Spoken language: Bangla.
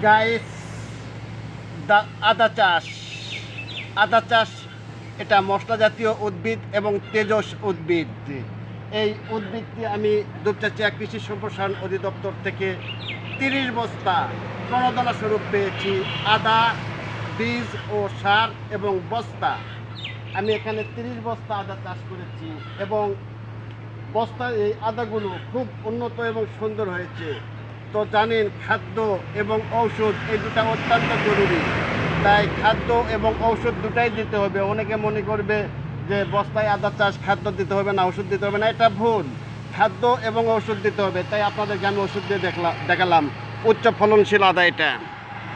গাইস, আদা চাষ আদা চাষ এটা মশলা জাতীয় উদ্ভিদ এবং তেজস উদ্ভিদ। এই উদ্ভিদটি আমি দুপচাচিয়া কৃষি সম্প্রসারণ অধিদপ্তর থেকে 30 বস্তা প্রণোদনা স্বরূপ পেয়েছি। আদা বীজ ও সার এবং বস্তা, আমি এখানে 30 বস্তা আদা চাষ করেছি এবং বস্তার এই আদাগুলো খুব উন্নত এবং সুন্দর হয়েছে। তো জানেন, খাদ্য এবং ঔষধ এই দুটা অত্যন্ত জরুরি, তাই খাদ্য এবং ঔষধ দুটাই দিতে হবে। অনেকে মনে করবে যে বস্তায় আদা চাষ, খাদ্য দিতে হবে না, ওষুধ দিতে হবে না, এটা ভুল। খাদ্য এবং ঔষধ দিতে হবে, তাই আপনাদেরকে আমি ওষুধ দিয়ে দেখালাম। উচ্চ ফলনশীল আদা এটা।